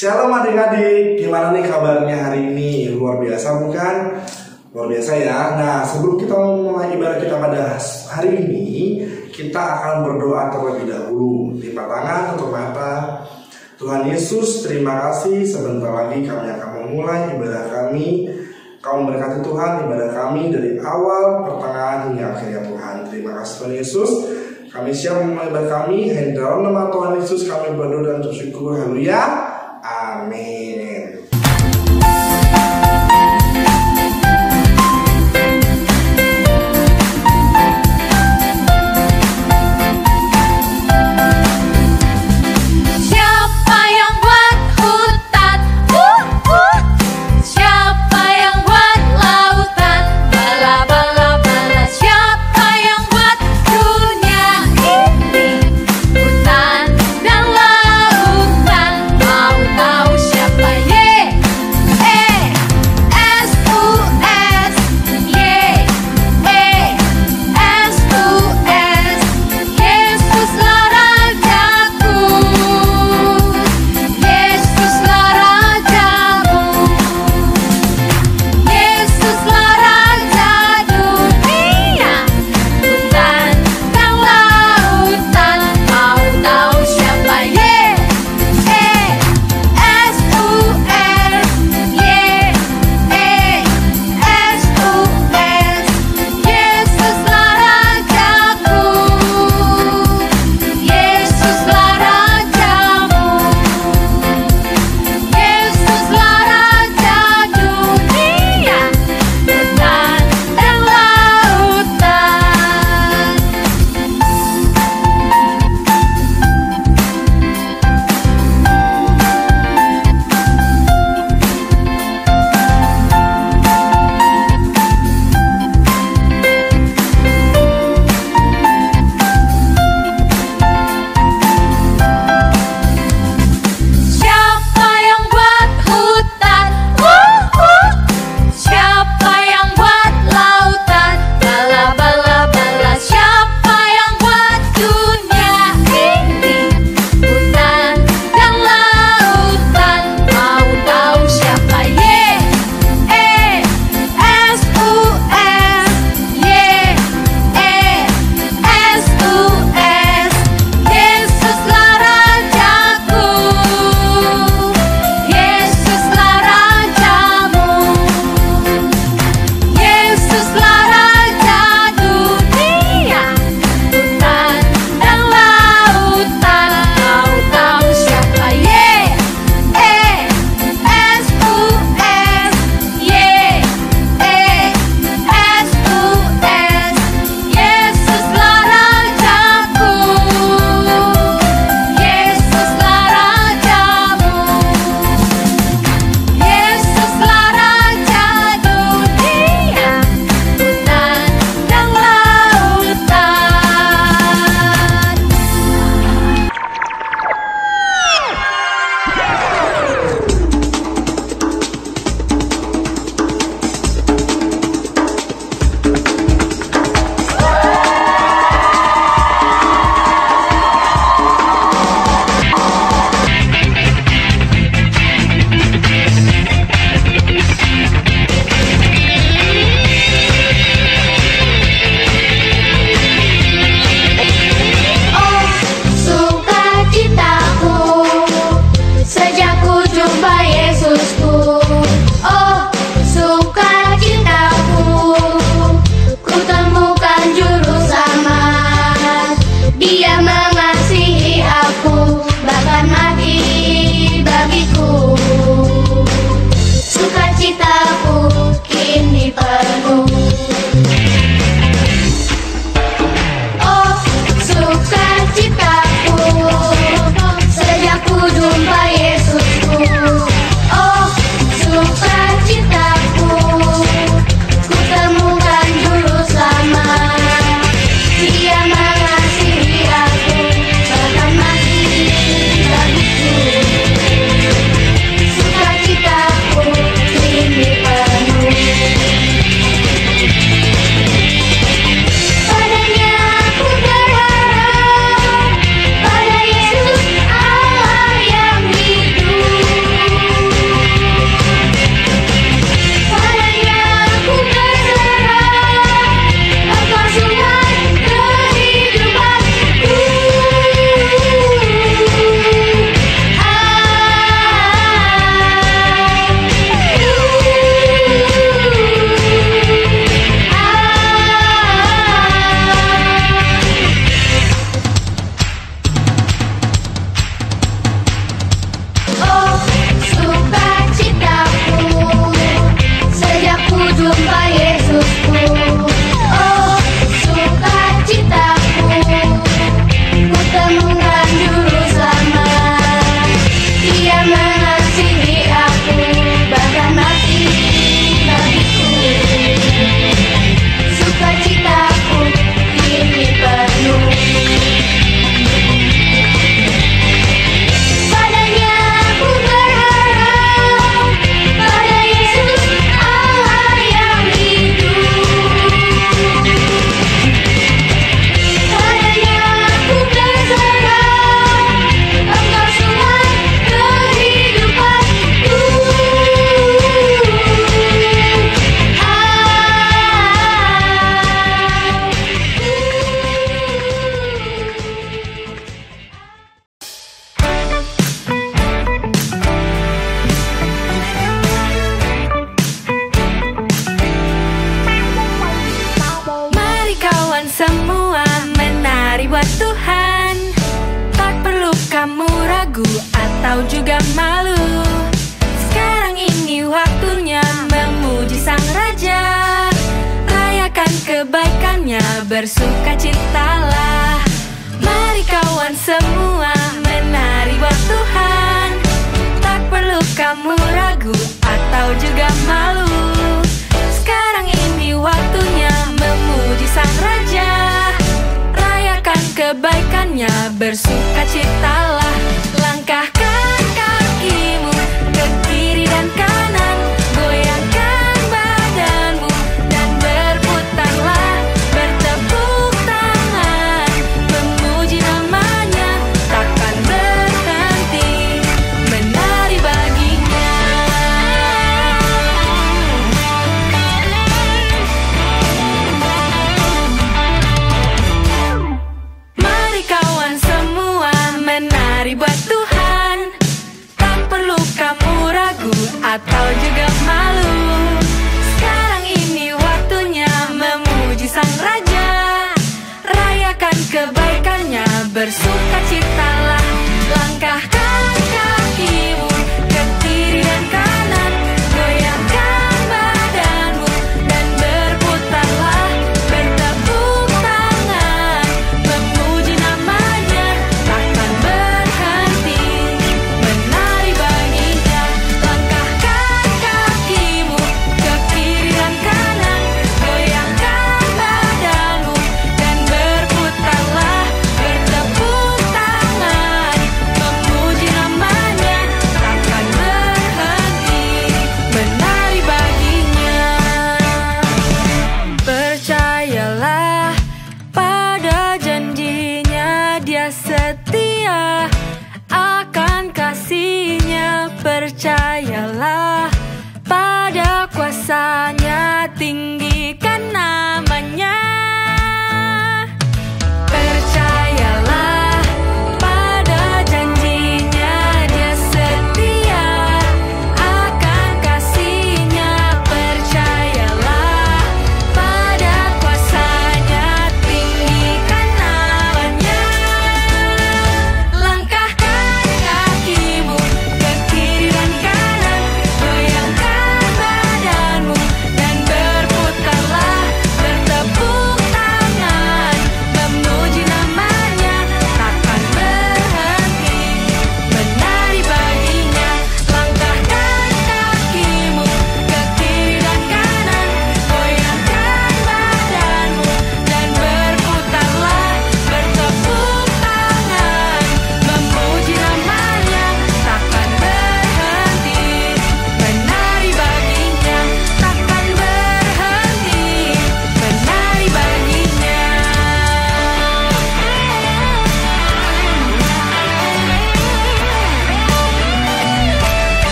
Shalom adik-adik, gimana nih kabarnya hari ini? Luar biasa bukan? Luar biasa ya. Nah, sebelum kita memulai ibadah kita pada hari ini, kita akan berdoa terlebih dahulu. Lipat tangan, tutup mata. Tuhan Yesus, terima kasih. Sebentar lagi kami akan memulai ibadah kami. Kau memberkati Tuhan ibadah kami dari awal, pertengahan hingga akhirnya Tuhan. Terima kasih Tuhan Yesus. Kami siap memulai ibadah kami. Dalam nama Tuhan Yesus kami berdoa dan bersyukur. Haleluya. Amin. Siapa ragu atau juga malu. Sekarang ini waktunya memuji Sang Raja. Rayakan kebaikannya, bersukacitalah. Mari kawan semua menari buat Tuhan. Tak perlu kamu ragu atau juga malu. Sekarang ini waktunya memuji Sang Raja. Rayakan kebaikannya, bersukacitalah. Langkahkan kakimu ke kiri dan kanan, goyangkan badanmu dan berputarlah. Bertepuk tangan, memuji namanya, takkan berhenti menari baginya. Mari kawan semua menari buat Tuhan. Tak perlu kamu ragu atau juga malu. Sekarang ini waktunya memuji Sang Raja. Rayakan kebaikannya, bersukacitalah. Langkahkan kakimu ke kiri dan kanan, goyangkan badanmu dan berputarlah. Bertepuk tangan, memuji namanya, takkan berhenti menari baginya. Langkahkan kakimu ke kiri dan kanan, goyangkan badanmu dan berputarlah. Bertepuk tangan, memuji namanya, takkan berhenti menari baginya. Percayalah pada janjinya, Dia setia akan kasihnya. Percayalah pada kuasanya, tinggikan namanya. Percayalah pada janjinya, Dia setia akan kasihnya. Percayalah pada kuasanya, tinggikan namanya. Langkahkan kakimu ke kiri dan kanan, goyangkan badanmu dan berputarlah. Bertepuk tangan, memuji namanya, takkan berhenti menari baginya. Langkahkan kakimu ke kiri dan kanan, goyangkan badanmu dan berputarlah. Bertepuk tangan, memuji namanya, takkan berhenti menari baginya. Takkan berhenti menari baginya.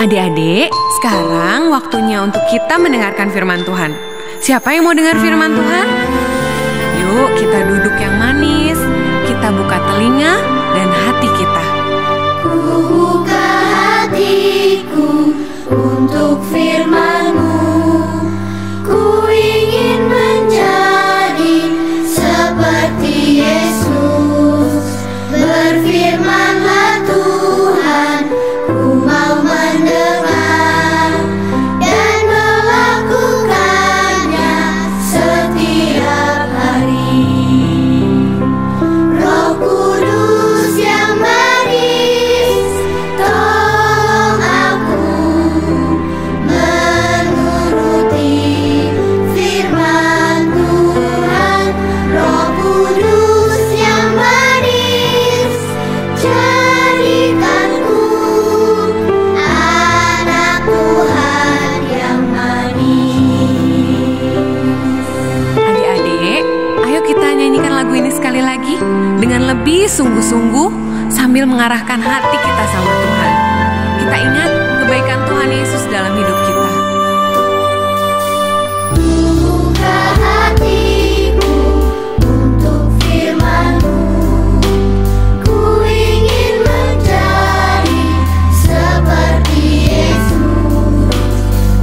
Adik-adik, sekarang waktunya untuk kita mendengarkan firman Tuhan. Siapa yang mau dengar firman Tuhan? Yuk kita duduk yang manis, kita buka telinga dan hati kita. Ku buka hatiku untuk firman-Mu. Ku ingin menjadi seperti Yesus. Berfirman-Lah Tuhan, ku mau mendengar dan melakukannya setiap hari. Roh Kudus yang manis, tolong aku menuruti firman Tuhan. Roh Kudus yang manis, jadikanku anak Tuhan yang manis. Adik-adik, ayo kita nyanyikan lagu ini sekali lagi dengan lebih sungguh-sungguh sambil mengarahkan hati kita sama Tuhan. Kita ingat kebaikan Tuhan Yesus dalam hidup kita. Buka hatiku untuk firman-Mu. Ku ingin menjadi seperti Yesus.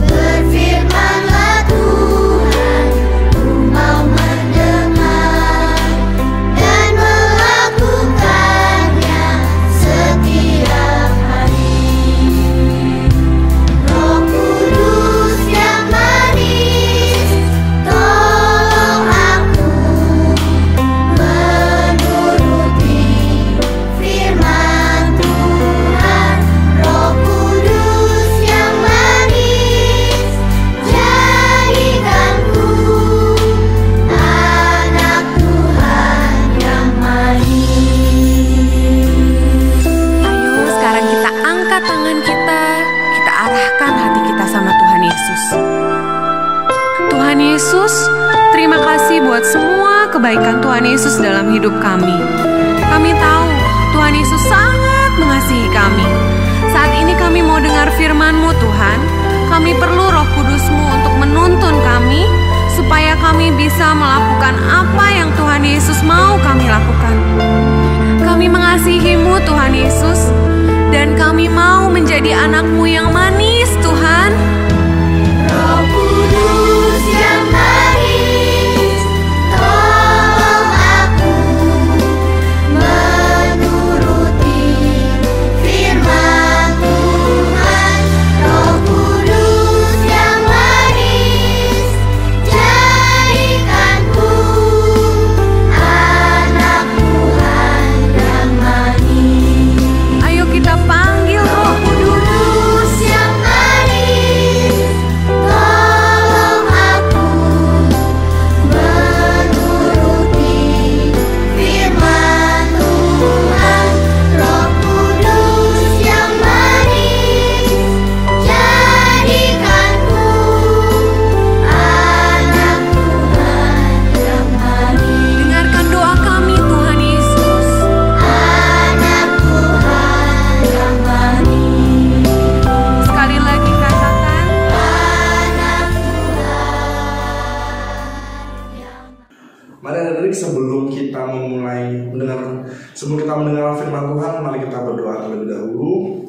Berfirman-Lah Tuhan, ku mau mendengar Tuhan Yesus, terima kasih buat semua kebaikan Tuhan Yesus dalam hidup kami. Kami tahu Tuhan Yesus sangat mengasihi kami. Saat ini kami mau dengar firman-Mu Tuhan. Kami perlu Roh Kudus-Mu untuk menuntun kami, supaya kami bisa melakukan apa yang Tuhan Yesus mau kami lakukan. Kami mengasihi-Mu Tuhan Yesus, dan kami mau menjadi anak-Mu yang manis Tuhan. Roh Kudus yang manis, tolong aku menuruti firman Tuhan. Roh Kudus yang manis, jadikanku anak Tuhan yang manis. Ayo kita panggil Roh Kudus. Kudus yang manis, tolong aku menuruti firman Tuhan. Roh Kudus yang manis, jadikanku anak Tuhan yang manis. Dengarkan doa kami Tuhan Yesus. Anak Tuhan yang manis. Sekali lagi katakan, Anak Mari adik-adik, sebelum kita mendengar firman Tuhan, mari kita berdoa terlebih dahulu.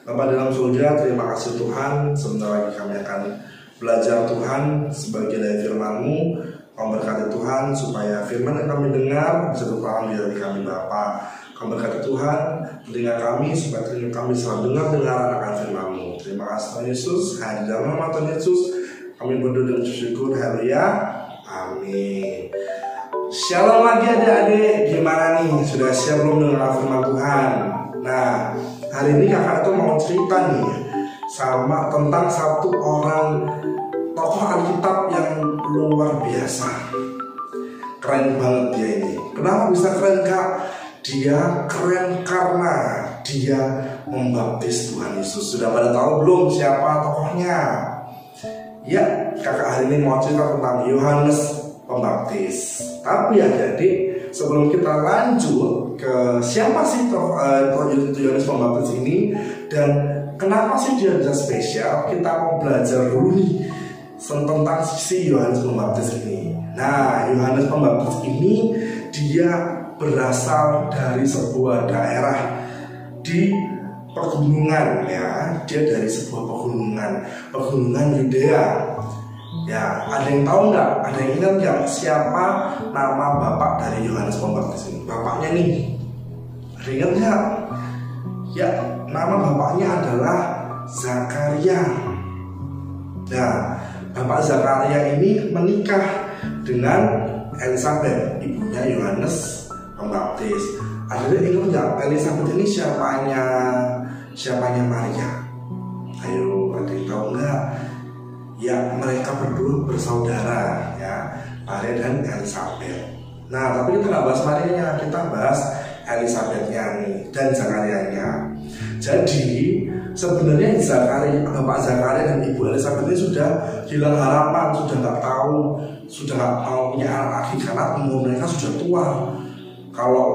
Bapa dalam surga, terima kasih Tuhan. Sebentar lagi kami akan belajar Tuhan sebagai dari firman-Mu. Kau berkati Tuhan supaya firman yang kami dengar bisa tertanam di hati kami Bapa. Kau berkati Tuhan telinga kami supaya telinga kami selalu dengar akan firman-Mu. Terima kasih Tuhan Yesus. Hanya di dalam nama Tuhan Yesus kami berdoa dan bersyukur. Haleluya. Amin. Shalom lagi adik-adik, gimana nih? Sudah siap belum dengar firman Tuhan? Nah, hari ini kakak tuh mau cerita nih sama tentang satu orang tokoh Alkitab yang luar biasa. Keren banget dia ini. Kenapa bisa keren Kak? Dia keren karena dia membaptis Tuhan Yesus. Sudah pada tahu belum siapa tokohnya? Ya, kakak hari ini mau cerita tentang Yohanes Pembaptis. Tapi adik-adik, sebelum kita lanjut ke siapa sih Yohanes Pembaptis ini dan kenapa sih dia bisa spesial, kita mau belajar dulu nih tentang si Yohanes Pembaptis ini. Nah, Yohanes Pembaptis ini dia berasal dari sebuah daerah di pegunungan ya. Dia dari sebuah pegunungan Yudea. Ya, ada yang tahu nggak? Ada yang ingat nggak siapa nama bapak dari Yohanes Pembaptis ini? Bapaknya nih, ada yang ingat nggak? Ya, nama bapaknya adalah Zakaria. Nah, bapak Zakaria ini menikah dengan Elisabeth, ibunya Yohanes Pembaptis. Ada yang ingat nggak? Elisabeth ini siapanya Maria? Ayo, ada yang tahu nggak? Ya, mereka berdua bersaudara ya, Maria dan Elisabeth. Nah, tapi kita nggak bahas Marianya, kita bahas Elisabethnya nih dan Zakarianya. Jadi sebenarnya Bapak Zakaria dan Ibu Elisabeth ini sudah hilang harapan, sudah nggak mau punya anak lagi karena umur mereka sudah tua. Kalau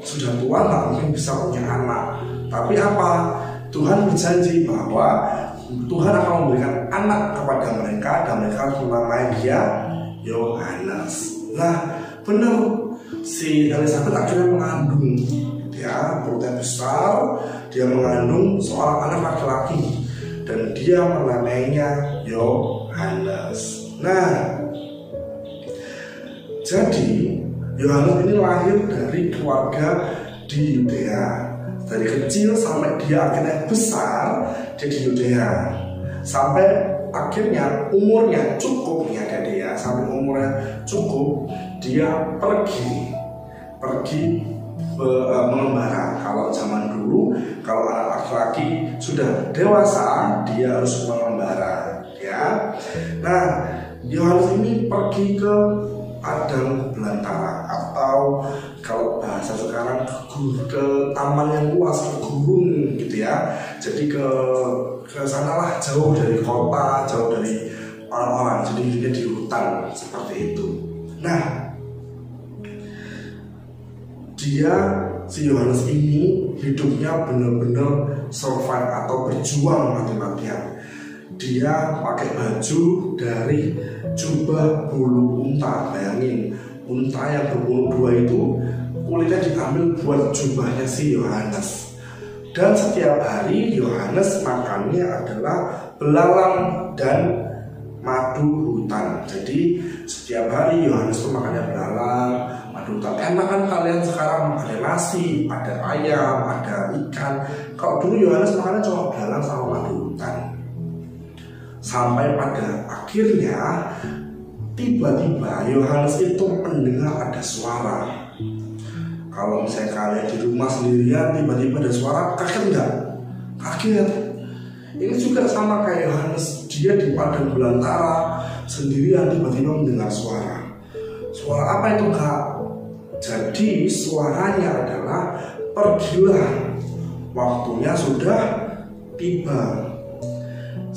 sudah tua nggak mungkin bisa punya anak. Tapi apa? Tuhan berjanji bahwa Tuhan akan memberikan anak kepada mereka dan mereka namanya dia Yohanes. Nah, benar si Elisabeth akhirnya mengandung, ya, perutnya besar, dia mengandung seorang anak laki-laki dan dia menamainya Yohanes. Nah, jadi Yohanes ini lahir dari keluarga di Yudea. Dari kecil sampai dia akhirnya besar dia di Yudea. Sampai akhirnya umurnya cukup ya dia. Sampai umurnya cukup dia pergi mengembara. Kalau zaman dulu kalau anak laki-laki sudah dewasa dia harus mengembara ya. Nah, Yohanes ini pergi ke padang belantara atau kalau bahasa sekarang ke taman yang luas, ke gunung gitu ya. Jadi ke sanalah, jauh dari kota, jauh dari orang-orang. Jadi dia di hutan seperti itu. Nah, si Yohanes ini hidupnya benar-benar survive atau berjuang mati-matian. Dia pakai baju dari jubah bulu unta. Bayangin, unta yang berbulu dua itu kulitnya diambil buat jubahnya si Yohanes. Dan setiap hari Yohanes makannya adalah belalang dan madu hutan. Jadi setiap hari Yohanes itu makannya belalang, madu hutan. Enak kan kalian sekarang makannya nasi, ada ayam, ada ikan. Kalau dulu Yohanes makannya cuma belalang sama madu hutan. Sampai pada akhirnya tiba-tiba Yohanes itu mendengar ada suara. Kalau misalnya kalian di rumah sendirian tiba-tiba ada suara, kaget enggak? Kaget. Ini juga sama kayak Yohanes, dia di padang belantara sendirian tiba-tiba mendengar suara. Suara apa itu Kak? Jadi suaranya adalah, pergilah, waktunya sudah tiba.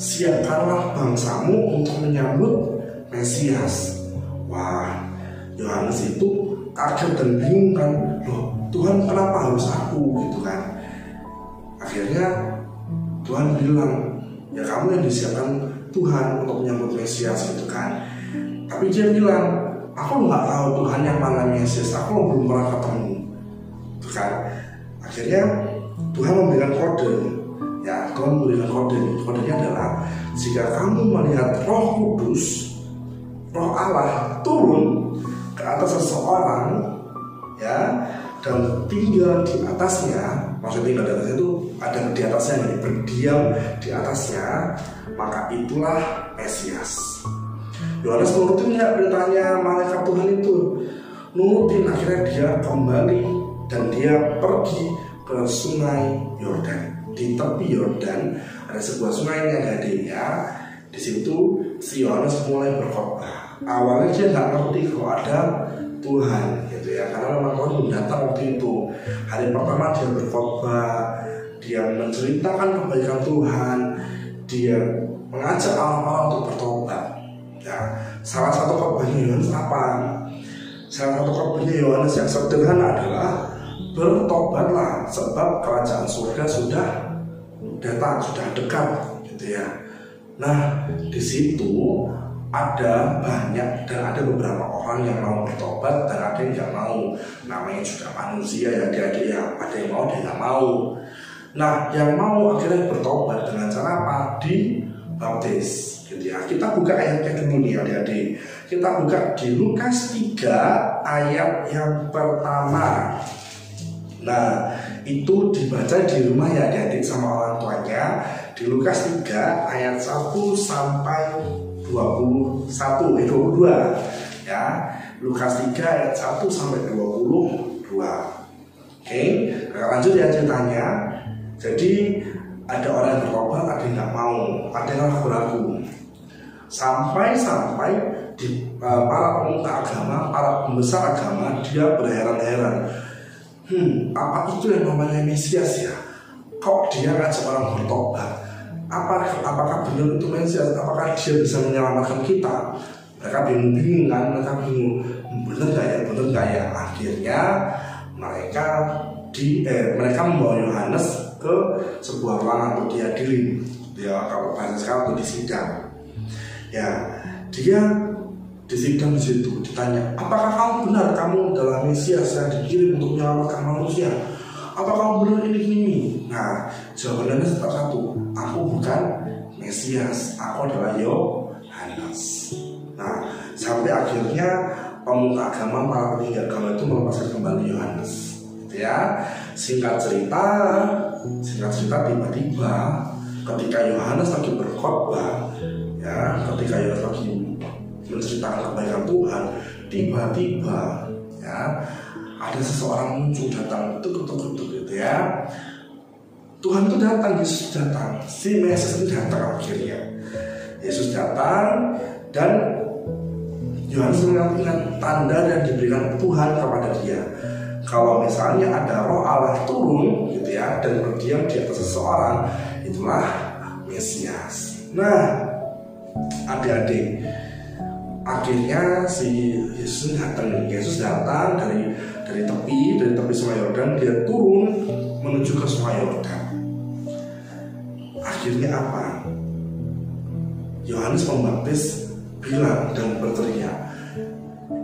Siapkanlah bangsamu untuk menyambut Mesias. Wah, Yohanes itu kaget dan bingung kan, loh Tuhan kenapa harus aku gitu kan. Akhirnya Tuhan bilang, ya kamu yang disiapkan Tuhan untuk menyambut Mesias gitu kan. Tapi dia bilang, aku nggak tahu Tuhan yang mana Mesias, aku belum pernah ketemu gitu kan. Akhirnya Tuhan memberikan kode. Ya, Tuhan memberikan kode. Kodenya adalah, jika kamu melihat Roh Kudus, Roh Allah turun ke atas seseorang, ya, dan tinggal di atasnya, maksudnya tinggal di atasnya itu ada di atasnya, nih, berdiam di atasnya, maka itulah Mesias. Yohanes nurutin nggak beritanya malaikat Tuhan itu? Nurutin. Akhirnya dia kembali dan dia pergi ke sungai Yordan. Di tepi Yordan ada sebuah sungai yang ada adanya. Di situ si Yohanes mulai berkhotbah. Awalnya dia nggak ngerti kalau ada Tuhan, gitu ya, karena memang Tuhan belum datang waktu itu. Hari pertama dia berkhotbah, dia menceritakan kebaikan Tuhan, dia mengajak orang-orang untuk bertobat. Ya, salah satu khotbahnya Yohanes apa? Salah satu khotbahnya Yohanes yang sederhana adalah, bertobatlah sebab kerajaan surga sudah datang, sudah dekat, gitu ya. Nah, di situ ada banyak dan ada beberapa orang yang mau bertobat dan ada yang nggak mau. Namanya juga manusia ya, adik-adik ya. Ada yang mau, ada yang nggak mau. Nah, yang mau akhirnya bertobat dengan cara apa? Dibaptis, gitu ya. Kita buka ayatnya dulu nih adik-adik. Kita buka di Lukas 3 ayat yang pertama. Nah, itu dibaca di rumah ya adik-adik sama orang tuanya. Di Lukas 3 ayat 1 sampai 22 ya. Lukas 3 ayat 1 sampai 22. Oke, nah, lanjut ya ceritanya. Jadi ada orang yang bertobat, ada yang nggak mau, ada yang ragu-ragu. Sampai di para pemuka agama, para pembesar agama, dia berheran-heran. Apa itu yang namanya Mesias ya? Kok dia ngajak orang bertobat? Apakah benar itu Mesias? Apakah dia bisa menyelamatkan kita? Mereka bingung kan? Mereka bingung, benar gak ya? Akhirnya mereka membawa Yohanes ke sebuah ruangan untuk dihadiri. Ya, kalau bahasa sekarang untuk disidang. Ya, dia disidang di situ, ditanya, apakah kamu benar kamu adalah Mesias yang dikirim untuk menyelamatkan manusia? Apa kamu benar ini? Nah, jawabannya tetap satu, aku bukan Mesias, aku adalah Yohanes. Nah, sampai akhirnya pemuka agama, para petinggi agama itu melepaskan kembali Yohanes, gitu ya. Singkat cerita tiba-tiba ketika Yohanes lagi berkhotbah, ya, ketika Yohanes lagi menceritakan kebaikan Tuhan, tiba-tiba ya ada seseorang muncul datang, tuk gitu ya. Tuhan itu datang, Yesus datang, si Mesias itu datang akhirnya. Yesus datang dan Yohanes mengingat tanda yang diberikan Tuhan kepada dia. Kalau misalnya ada Roh Allah turun, gitu ya, dan berdiam di atas seseorang, itulah Mesias. Nah, adik-adik, akhirnya si Yesus datang dari tepi Sungai Yordan, dia turun menuju ke Sungai Yordan. Akhirnya apa? Yohanes Pembaptis bilang dan berteriak,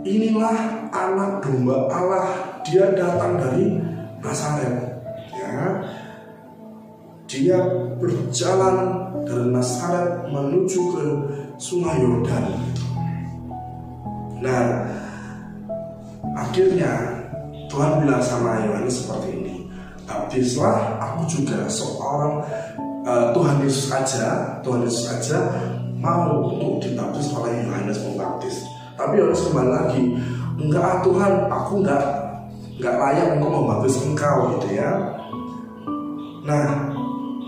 inilah anak domba Allah, dia datang dari Nazaret. Ya, dia berjalan dari Nazaret menuju ke Sungai Yordan. Nah, akhirnya Tuhan bilang sama Yohanes seperti ini, baptislah aku juga seorang Tuhan Yesus aja mau untuk dibaptis oleh Yohanes Pembaptis. Tapi Yohanes kembali lagi, enggak Tuhan, aku enggak layak untuk membaptis engkau gitu ya. Nah,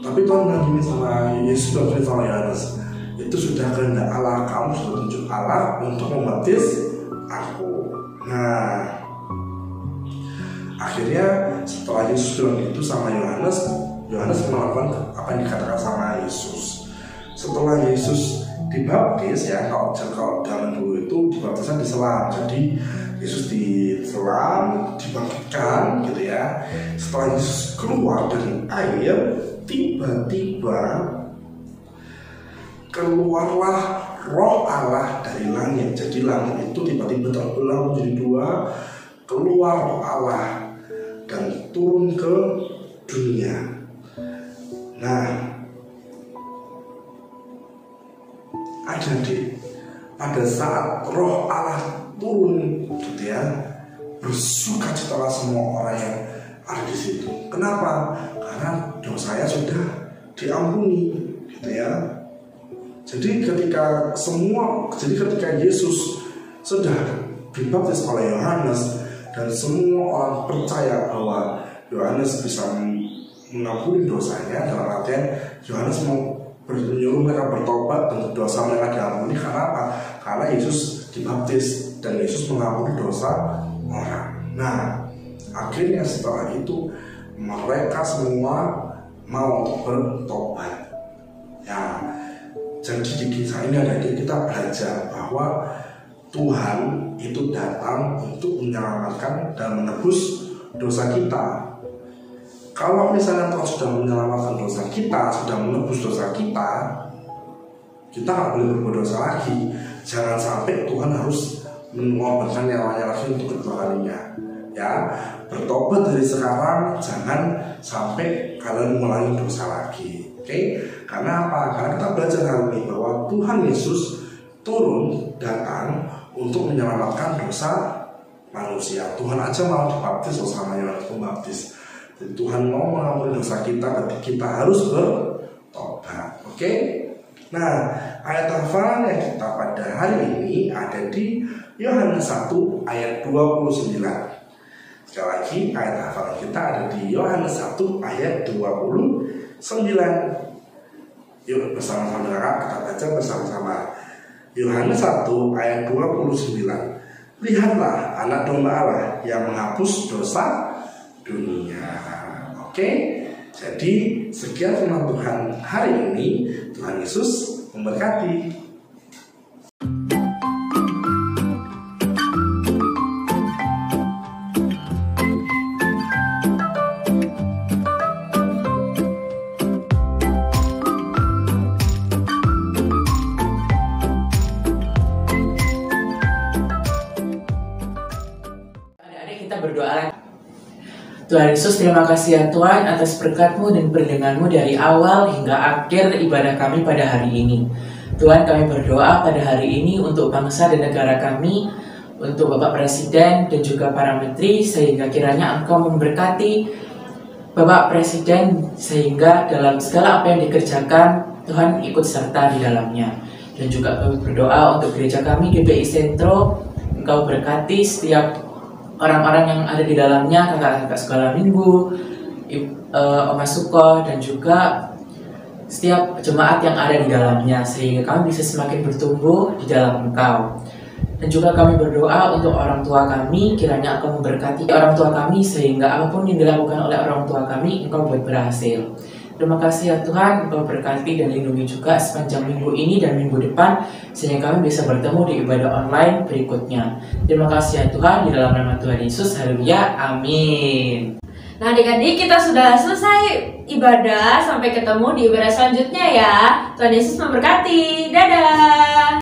tapi Tuhan bilang gini sama Yesus, bilang sama Yohanes, itu sudah kehendak Allah, kamu sudah tunjuk Allah untuk membaptis aku. Nah, akhirnya setelah Yesus bilang itu sama Yohanes melakukan apa yang dikatakan sama Yesus. Setelah Yesus dibaptis ya, kalau zaman dulu itu dibaptisnya diselam. Jadi Yesus diselam, dibangkitkan gitu ya. Setelah Yesus keluar dari air, tiba-tiba keluarlah Roh Allah dari langit. Jadi langit itu tiba-tiba terbelah menjadi dua, keluar Roh Allah dan turun ke dunia. Nah, adik-adik, pada saat Roh Allah turun gitu ya, bersukacitalah semua orang yang ada di situ. Kenapa? Karena dosanya sudah diampuni gitu ya. Jadi ketika Yesus sudah dibaptis oleh Yohanes dan semua orang percaya bahwa Yohanes bisa mengampuni dosanya, dalam artian Yohanes mau menyuruh mereka bertobat dan dosa mereka diampuni. Karena apa? Karena Yesus dibaptis dan Yesus mengampuni dosa orang. Nah, akhirnya setelah itu mereka semua mau bertobat. Ya, jadi di kisah ini kita belajar bahwa Tuhan itu datang untuk menyelamatkan dan menebus dosa kita. Kalau misalnya Tuhan sudah menyelamatkan dosa kita, sudah menebus dosa kita nggak boleh berbuat dosa lagi. Jangan sampai Tuhan harus mengorbankan nyawanya lagi untuk kedua kalinya. Ya, bertobat dari sekarang, jangan sampai kalian mengulangi dosa lagi. Oke? Karena apa? Karena kita belajar hari ini bahwa Tuhan Yesus turun datang untuk menyelamatkan dosa manusia. Tuhan aja mau dibaptis sama Yohanes Pembaptis. Jadi Tuhan mau mengampuni dosa kita, tapi kita harus bertobat. Oke? Nah, ayat hafalan yang kita pada hari ini ada di Yohanes 1 ayat 29. Sekali lagi, ayat hafalan kita ada di Yohanes 1 ayat 29. Yuk bersama-sama kita baca bersama-sama. Yohanes 1 ayat 29. Lihatlah anak domba Allah yang menghapus dosa dunia. Oke, jadi sekian firman Tuhan hari ini. Tuhan Yesus memberkati. Kita berdoa. Tuhan Yesus, terima kasih ya Tuhan atas berkat-Mu dan perlindungan-Mu dari awal hingga akhir ibadah kami pada hari ini. Tuhan, kami berdoa pada hari ini untuk bangsa dan negara kami, untuk Bapak Presiden dan juga para menteri, sehingga kiranya Engkau memberkati Bapak Presiden sehingga dalam segala apa yang dikerjakan Tuhan ikut serta di dalamnya. Dan juga kami berdoa untuk gereja kami GBI Sentro, Engkau berkati setiap orang-orang yang ada di dalamnya, kakak-kakak sekolah minggu, Oma Suko, dan juga setiap jemaat yang ada di dalamnya, sehingga kami bisa semakin bertumbuh di dalam Engkau. Dan juga kami berdoa untuk orang tua kami, kiranya Engkau memberkati orang tua kami, sehingga apapun yang dilakukan oleh orang tua kami, Engkau buat berhasil. Terima kasih ya Tuhan, Engkau berkati dan lindungi juga sepanjang minggu ini dan minggu depan, sehingga kami bisa bertemu di ibadah online berikutnya. Terima kasih ya Tuhan, di dalam nama Tuhan Yesus, haleluya, amin. Nah adik-adik, kita sudah selesai ibadah. Sampai ketemu di ibadah selanjutnya ya. Tuhan Yesus memberkati. Dadah.